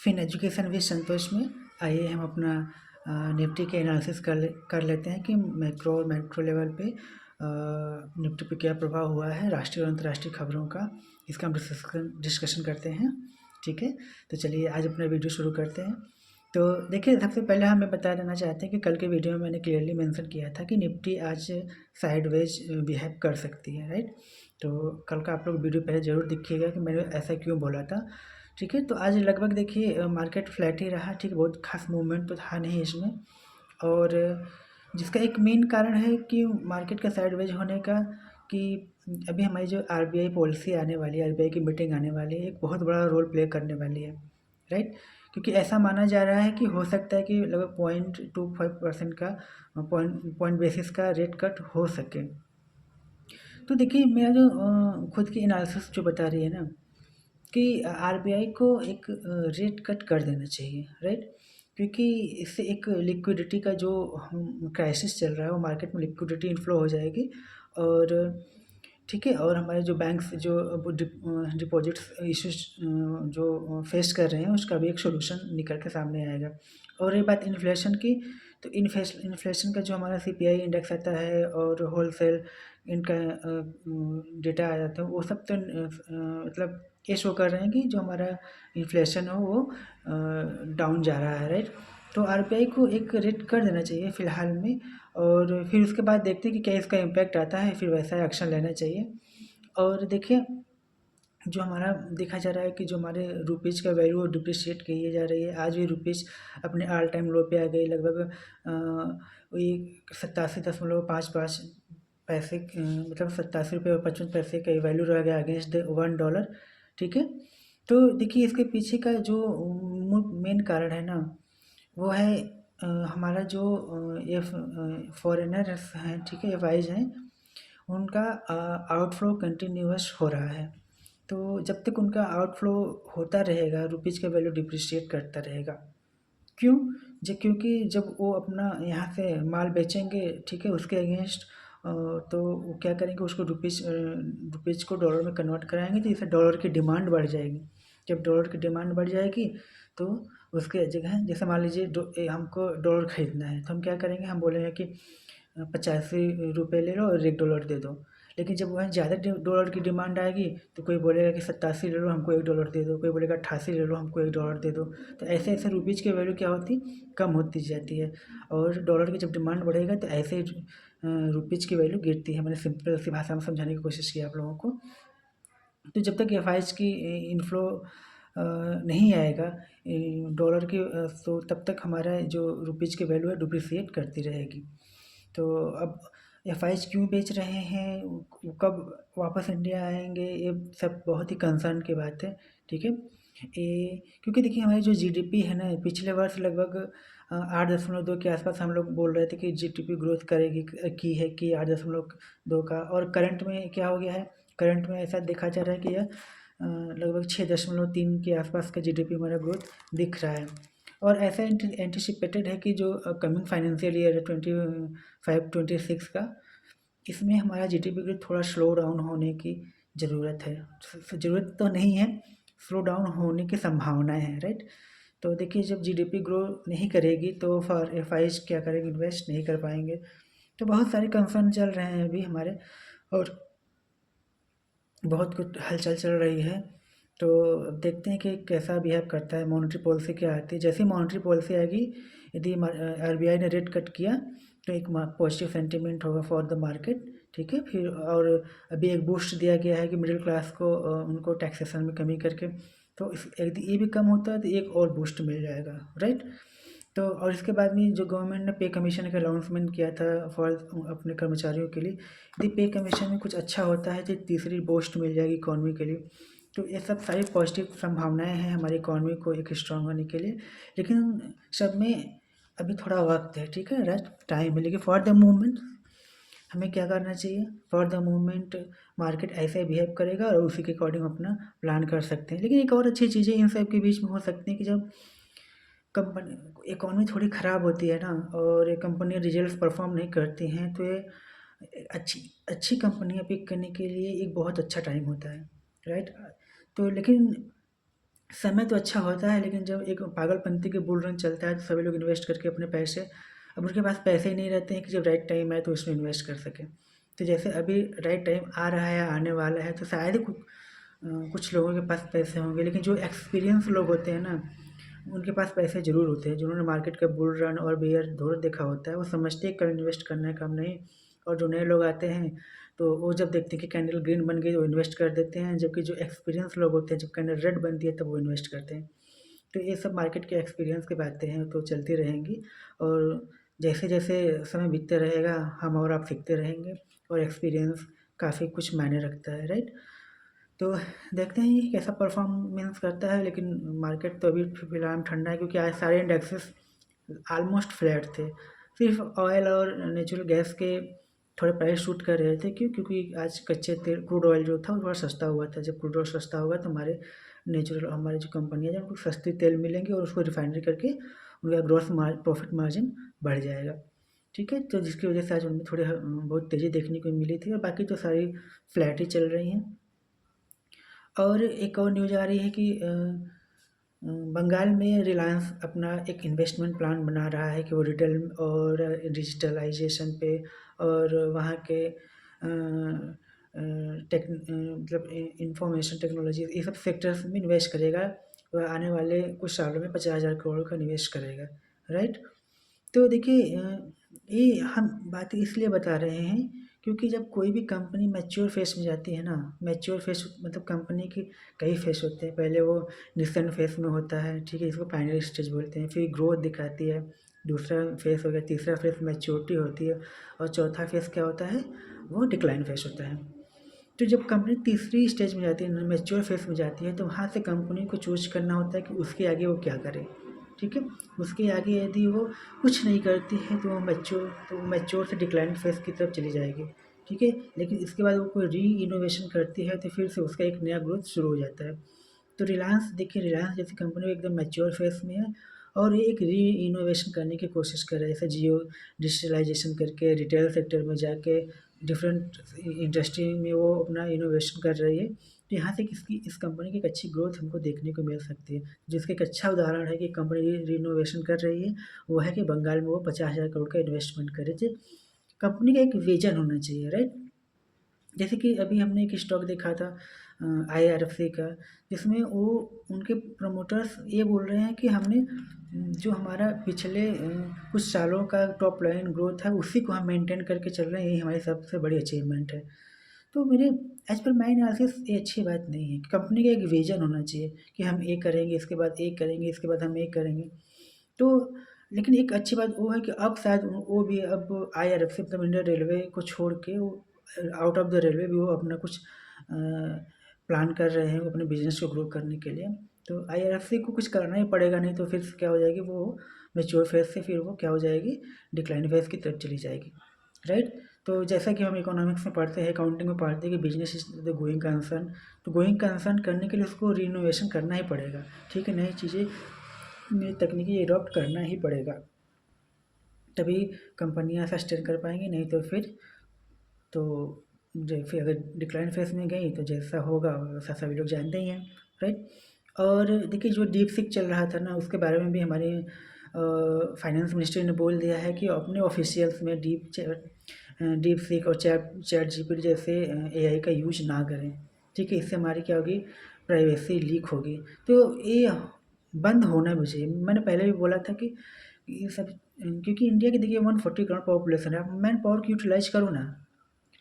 Fin education with संतोष में आइए हम अपना निफ्टी के एनालिसिस कर लेते हैं कि मैक्रो और माइक्रो लेवल पे निफ्टी पे क्या प्रभाव हुआ है राष्ट्रीय और अंतर्राष्ट्रीय खबरों का। इसका हम डिस्कशन करते हैं। ठीक है, तो चलिए आज अपना वीडियो शुरू करते हैं। तो देखिए, सबसे पहले हमें बता देना चाहते हैं कि कल के वीडियो में मैंने क्लियरली मेंशन किया था कि निफ्टी आज साइडवेज बिहेव कर सकती है, राइट। तो कल का आप लोग वीडियो पहले ज़रूर देखिएगा कि मैंने ऐसा क्यों बोला था। ठीक है, तो आज लगभग देखिए मार्केट फ्लैट ही रहा। ठीक, बहुत खास मूवमेंट तो था नहीं इसमें, और जिसका एक मेन कारण है कि मार्केट का साइडवेज होने का कि अभी हमारी जो आरबीआई पॉलिसी आने वाली है, आरबीआई की मीटिंग आने वाली है, एक बहुत बड़ा रोल प्ले करने वाली है, राइट। क्योंकि ऐसा माना जा रहा है कि हो सकता है कि लगभग 0.25% का पॉइंट बेसिस का रेट कट हो सके। तो देखिए, मेरा जो खुद की एनालिसिस जो बता रही है ना कि आरबीआई को एक रेट कट कर देना चाहिए, राइट। क्योंकि इससे एक लिक्विडिटी का जो क्राइसिस चल रहा है वो मार्केट में लिक्विडिटी इनफ्लो हो जाएगी, और ठीक है, और हमारे जो बैंक्स जो डिपॉजिट्स इश्यूज जो फेस कर रहे हैं उसका भी एक सोल्यूशन निकल के सामने आएगा। और ये बात इन्फ्लेशन की, तो इन्फ्लेशन का जो हमारा सीपीआई इंडेक्स आता है और होलसेल इनका डेटा आ जाता है, वो सब तो मतलब ये शो कर रहे हैं कि जो हमारा इन्फ्लेशन हो वो डाउन जा रहा है, राइट। तो आरबीआई को एक रेट कर देना चाहिए फ़िलहाल में, और फिर उसके बाद देखते हैं कि क्या इसका इम्पैक्ट आता है, फिर वैसा एक्शन लेना चाहिए। और देखिए, जो हमारा देखा जा रहा है कि जो हमारे रुपीज़ का वैल्यू डिप्रिशिएट की जा रही है। आज भी रुपीज़ अपने ऑल टाइम लो पे आ गई, लगभग वही 87.55 पैसे, मतलब 87 रुपये और 55 पैसे का वैल्यू रह गया अगेंस्ट द $1। ठीक है, तो देखिए इसके पीछे का जो मेन कारण है ना, वो है हमारा जो ये फॉरेनर्स हैं, ठीक है, एफआईज हैं, उनका आउटफ्लो कंटिन्यूअस हो रहा है। तो जब तक उनका आउटफ्लो होता रहेगा, रुपीज़ का वैल्यू डिप्रिशिएट करता रहेगा। क्यों? क्योंकि जब वो अपना यहाँ से माल बेचेंगे, ठीक है, उसके अगेंस्ट तो वो क्या करेंगे, उसको रुपीज़ को डॉलर में कन्वर्ट कराएंगे, तो इससे डॉलर की डिमांड बढ़ जाएगी। जब डॉलर की डिमांड बढ़ जाएगी तो उसके जगह, जैसे मान लीजिए हमको डॉलर खरीदना है, तो हम क्या करेंगे, हम बोलेंगे कि 85 रुपये ले लो और $1 दे दो। लेकिन जब वहाँ ज़्यादा डॉलर की डिमांड आएगी तो कोई बोलेगा कि 87 ले लो, हमको $1 दे दो, कोई बोलेगा 88 ले लो, हमको $1 दे दो। तो ऐसे ऐसे रुपीज़ की वैल्यू क्या होती, कम होती जाती है, और डॉलर की जब डिमांड बढ़ेगा तो ऐसे ही रुपीज़ की वैल्यू गिरती है। मैंने सिंपल सी भाषा में समझाने की कोशिश की आप लोगों को। तो जब तक एफआईज की इनफ्लो नहीं आएगा डॉलर की, तो तब तक हमारा जो रुपीज़ की वैल्यू है डिप्रिशिएट करती रहेगी। तो अब एफआईज क्यों बेच रहे हैं, कब वापस इंडिया आएंगे, ये सब बहुत ही कंसर्न की बात है। ठीक है, ये क्योंकि देखिए हमारी जो जीडीपी है ना, पिछले वर्ष लगभग 8.2 के आसपास हम लोग बोल रहे थे कि जीडीपी ग्रोथ करेगी, की है कि 8.2 का, और करंट में क्या हो गया है, करंट में ऐसा देखा जा रहा है कि यह लगभग 6.3 के आसपास का जीडीपी हमारा ग्रोथ दिख रहा है। और ऐसा एंटिसिपेटेड है कि जो कमिंग फाइनेंशियल ईयर 25-26 का, इसमें हमारा जीडीपी ग्रोथ थोड़ा स्लो डाउन होने की ज़रूरत है। ज़रूरत तो नहीं है, स्लो डाउन होने की संभावनाएं हैं, राइट। तो देखिए, जब जीडीपी ग्रो नहीं करेगी तो फॉर एफआईज क्या करेंगे, इन्वेस्ट नहीं कर पाएंगे। तो बहुत सारे कंसर्न चल रहे हैं अभी हमारे, और बहुत कुछ हलचल चल रही है। तो अब देखते हैं कि कैसा बिहेव करता है, मॉनेटरी पॉलिसी क्या आती है। जैसे ही मॉनेटरी पॉलिसी आएगी, यदि आरबीआई ने रेट कट किया तो एक पॉजिटिव सेंटिमेंट होगा फॉर द मार्केट। ठीक है, फिर और अभी एक बूस्ट दिया गया है कि मिडिल क्लास को उनको टैक्सेशन में कमी करके, तो यदि ये भी कम होता है तो एक और बूस्ट मिल जाएगा, राइट। तो और इसके बाद में जो गवर्नमेंट ने पे कमीशन का अनाउंसमेंट किया था फॉर अपने कर्मचारियों के लिए, यदि पे कमीशन में कुछ अच्छा होता है तो तीसरी बूस्ट मिल जाएगी इकॉनमी के लिए। तो ये सब सारी पॉजिटिव संभावनाएं हैं हमारी इकॉनमी को एक स्ट्रांग होने के लिए, लेकिन सब में अभी थोड़ा वक्त है, ठीक है, रेस्ट टाइम है। लेकिन फॉर द मूवमेंट हमें क्या करना चाहिए, फॉर द मूवमेंट मार्केट ऐसे बिहेव करेगा और उसी के अकॉर्डिंग अपना प्लान कर सकते हैं। लेकिन एक और अच्छी चीज़ें इन सब के बीच में हो सकती हैं कि जब कंपनी इकॉनमी थोड़ी ख़राब होती है ना, और ये कंपनी रिजल्ट्स परफॉर्म नहीं करती हैं, तो ये अच्छी अच्छी कंपनियाँ पिक करने के लिए एक बहुत अच्छा टाइम होता है, राइट। तो लेकिन समय तो अच्छा होता है, लेकिन जब एक पागलपंती के बुल रन चलता है तो सभी लोग इन्वेस्ट करके अपने पैसे, अब उनके पास पैसे ही नहीं रहते हैं कि जब राइट टाइम आए तो उसमें इन्वेस्ट कर सकें। तो जैसे अभी राइट टाइम आ रहा है, आने वाला है, तो शायद ही कुछ लोगों के पास पैसे होंगे, लेकिन जो एक्सपीरियंस लोग होते हैं ना, उनके पास पैसे ज़रूर होते हैं। जिन्होंने मार्केट का बुल रन और बेयर दोनों देखा होता है, वो समझते हैं कब इन्वेस्ट करना है कब नहीं। और जो नए लोग आते हैं तो वो जब देखते हैं कि कैंडल ग्रीन बन गई तो इन्वेस्ट कर देते हैं, जबकि जो एक्सपीरियंस लोग होते हैं जब कैंडल रेड बनती है तब वो इन्वेस्ट करते हैं। तो ये सब मार्केट के एक्सपीरियंस की बातें हैं, तो चलती रहेंगी। और जैसे जैसे समय बीतते रहेगा हम और आप सीखते रहेंगे, और एक्सपीरियंस काफ़ी कुछ मायने रखता है, राइट। तो देखते हैं ये कैसा परफॉर्मेंस करता है, लेकिन मार्केट तो अभी फिलहाल ठंडा है, क्योंकि आज सारे इंडेक्सेस ऑलमोस्ट फ्लैट थे। सिर्फ ऑयल और नेचुरल गैस के थोड़े प्राइस शूट कर रहे थे। क्यों? क्योंकि आज कच्चे तेल क्रूड ऑयल जो था वो थोड़ा सस्ता हुआ था। जब क्रूड ऑयल सस्ता होगा तो हमारी जो कंपनी है उनको सस्ती तेल मिलेंगे, और उसको रिफाइनरी करके उनका प्रॉफिट मार्जिन बढ़ जाएगा। ठीक है, तो जिसकी वजह से आज उनमें थोड़ी बहुत तेज़ी देखने को मिली थी, और बाकी तो सारी फ्लैट ही चल रही हैं। और एक और न्यूज़ आ रही है कि बंगाल में रिलायंस अपना एक इन्वेस्टमेंट प्लान बना रहा है कि वो रिटेल और डिजिटलाइजेशन पे और वहाँ के मतलब इंफॉर्मेशन टेक्नोलॉजी ये सब सेक्टर्स में इन्वेस्ट करेगा। वह आने वाले कुछ सालों में 50,000 करोड़ का निवेश करेगा, राइट। तो देखिए ये हम बात इसलिए बता रहे हैं क्योंकि जब कोई भी कंपनी मैच्योर फेस में जाती है ना, मैच्योर फेस मतलब कंपनी के कई फेस होते हैं। पहले वो निस्सेंट फेस में होता है, ठीक है, इसको प्राइमरी स्टेज बोलते हैं। फिर ग्रोथ दिखाती है, दूसरा फेस हो गया। तीसरा फेस मैच्योरिटी होती है, और चौथा फेस क्या होता है, वो डिक्लाइन फेस होता है। तो जब कंपनी तीसरी स्टेज में जाती है, मैच्योर फेस में जाती है, तो वहाँ से कंपनी को चूज करना होता है कि उसके आगे वो क्या करे। ठीक है, उसके आगे यदि वो कुछ नहीं करती है तो मैच्योर से डिक्लाइन फेस की तरफ चली जाएगी। ठीक है, लेकिन इसके बाद वो कोई री इनोवेशन करती है तो फिर से उसका एक नया ग्रोथ शुरू हो जाता है। तो रिलायंस देखिए, रिलायंस जैसी कंपनी एकदम मैच्योर फेस में है, और ये एक री इनोवेशन करने की कोशिश कर रहा है। जैसे जियो डिजिटलाइजेशन करके रिटेल सेक्टर में जाके डिफरेंट इंडस्ट्री में वो अपना इनोवेशन कर रही है। तो यहाँ से इस कंपनी की एक अच्छी ग्रोथ हमको देखने को मिल सकती है। जिसका एक अच्छा उदाहरण है कि कंपनी रिनोवेशन कर रही है, वो है कि बंगाल में वो 50,000 करोड़ का इन्वेस्टमेंट करे। जो कंपनी का एक विजन होना चाहिए, राइट। जैसे कि अभी हमने एक स्टॉक देखा था IRFC का, जिसमें वो उनके प्रमोटर्स ये बोल रहे हैं कि हमने जो हमारा पिछले कुछ सालों का टॉप लाइन ग्रोथ है उसी को हम मेंटेन करके चल रहे हैं, यही हमारी सबसे बड़ी अचीवमेंट है। तो मेरे एज पर माई एनालिसिस ये अच्छी बात नहीं है। कंपनी का एक विजन होना चाहिए कि हम ये करेंगे, इसके बाद ये करेंगे, इसके बाद हम ये करेंगे। तो लेकिन एक अच्छी बात वो है कि अब शायद वो भी अब IRFC मतलब इंडियन रेलवे को छोड़ के वो आउट ऑफ द रेलवे भी वो अपना कुछ प्लान कर रहे हैं अपने बिजनेस को ग्रो करने के लिए। तो IRFC को कुछ करना ही पड़ेगा, नहीं तो फिर क्या हो जाएगी, वो मैच्योर फेज से फिर वो क्या हो जाएगी, डिक्लाइन फेज की तरफ चली जाएगी, राइट। तो जैसा कि हम इकोनॉमिक्स में पढ़ते हैं, अकाउंटिंग में पढ़ते हैं कि business is the going concern. तो गोइंग कंसर्न करने के लिए उसको रीनोवेशन करना ही पड़ेगा, ठीक है, नई चीज़ें नई तकनीकी एडॉप्ट करना ही पड़ेगा, तभी कंपनियां सस्टेन कर पाएंगी। नहीं तो फिर तो फिर अगर डिक्लाइन फेस में गई तो जैसा होगा वैसा सभी लोग जानते ही हैं, राइट। और देखिए जो डीप सीक चल रहा था ना, उसके बारे में भी हमारे फाइनेंस मिनिस्ट्री ने बोल दिया है कि अपने ऑफिशियल्स में डीप सीक और चैट जीपीटी जैसे AI का यूज ना करें। ठीक है, इससे हमारी क्या होगी, प्राइवेसी लीक होगी। तो ये बंद होना भी चाहिए। मैंने पहले भी बोला था कि ये सब, क्योंकि इंडिया की देखिए 140 करोड़ पॉपुलेशन है, आप मैन पावर की यूटिलाइज करो ना।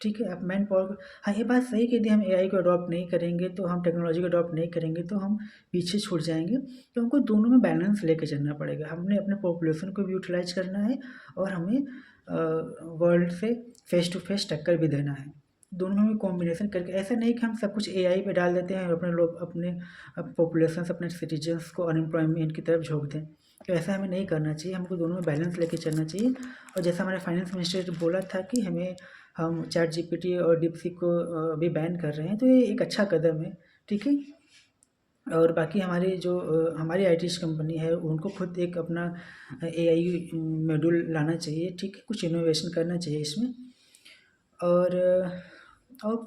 ठीक है, आप मैन पावर, हाँ ये बात सही कि यदि हम AI को अडॉप्ट नहीं करेंगे, तो हम टेक्नोलॉजी को अडॉप्ट नहीं करेंगे तो हम पीछे छूट जाएंगे। तो हमको दोनों में बैलेंस लेके चलना पड़ेगा। हमने अपने पॉपुलेशन को भी यूटिलाइज करना है, और हमें वर्ल्ड से फेस टू फेस टक्कर भी देना है। दोनों में कॉम्बिनेशन करके, ऐसा नहीं कि हम सब कुछ AI पे डाल देते हैं और अपने लोग अपने पॉपुलेशन अपने सिटीजन्स को अनएम्प्लॉयमेंट की तरफ झोंक दें। तो ऐसा हमें नहीं करना चाहिए, हमको दोनों में बैलेंस लेके चलना चाहिए। और जैसा हमारे फाइनेंस मिनिस्टर ने बोला था कि हम चैट जीपीटी और डीपसीक को भी बैन कर रहे हैं, तो ये एक अच्छा कदम है, ठीक है। और बाकी हमारी IT कंपनी है, उनको खुद एक अपना AI मॉड्यूल लाना चाहिए, ठीक है, कुछ इनोवेशन करना चाहिए इसमें। और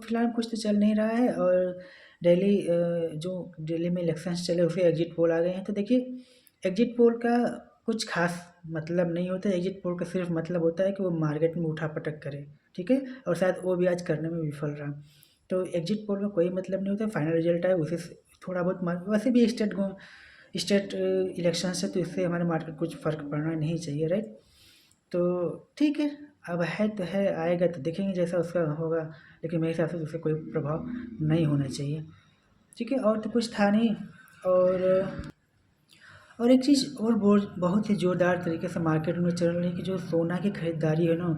फिलहाल कुछ तो चल नहीं रहा है। और जो दिल्ली में इलेक्शंस चले उसके एग्जिट पोल आ गए हैं। तो देखिए, एग्जिट पोल का कुछ खास मतलब नहीं होता है। एग्जिट पोल का सिर्फ मतलब होता है कि वो मार्केट में उठा-पटक करे, ठीक है? और शायद वो भी आज करने में विफल रहा। तो एग्जिट पोल का कोई मतलब नहीं होता, फाइनल रिजल्ट आए उसे थोड़ा बहुत वैसे भी स्टेट इलेक्शन से तो इससे हमारे मार्केट कुछ फ़र्क पड़ना नहीं चाहिए, राइट? तो ठीक है, अब है तो है, आएगा तो देखेंगे जैसा उसका होगा, लेकिन मेरे हिसाब से उससे कोई प्रभाव नहीं होना चाहिए, ठीक है? और तो कुछ था नहीं। और एक चीज़ और बहुत ही ज़ोरदार तरीके से मार्केट में चल रही है कि जो सोना की खरीदारी है ना,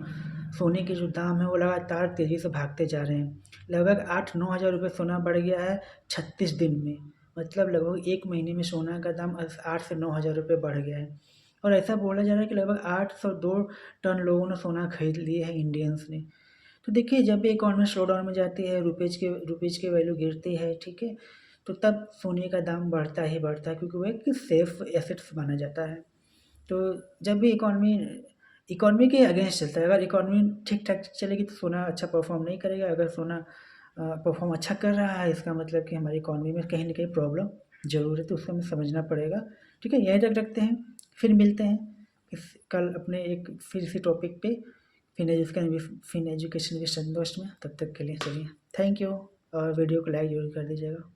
सोने के जो दाम है वो लगातार तेज़ी से भागते जा रहे हैं। लगभग 8-9 हज़ार रुपये सोना बढ़ गया है 36 दिन में। मतलब लगभग 1 महीने में सोना का दाम 8 से 9 हज़ार रुपये बढ़ गया है। और ऐसा बोला जा रहा है कि लगभग 802 टन लोगों ने सोना खरीद लिए हैं इंडियंस ने। तो देखिए, जब भी इकॉनमी स्लो डाउन में जाती है, रुपीज़ की वैल्यू गिरती है, ठीक है? तो तब सोने का दाम बढ़ता ही बढ़ता है, क्योंकि वो एक सेफ एसेट्स माना जाता है। तो जब भी इकॉनमी के अगेंस्ट चलता है, अगर इकॉनमी ठीक-ठाक चलेगी तो सोना अच्छा परफ़ॉर्म नहीं करेगा। अगर सोना परफ़ॉर्म अच्छा कर रहा है, इसका मतलब कि हमारी इकॉनमी में कहीं न कहीं प्रॉब्लम ज़रूर है, तो उसको हमें समझना पड़ेगा। ठीक है? यहीं तक रखते हैं, फिर मिलते हैं कल अपने एक फिर इसी टॉपिक पे, फिर एजुकेशन विद संतोष में। तब तक के लिए चलिए, थैंक यू, और वीडियो को लाइक ज़रूर कर दीजिएगा।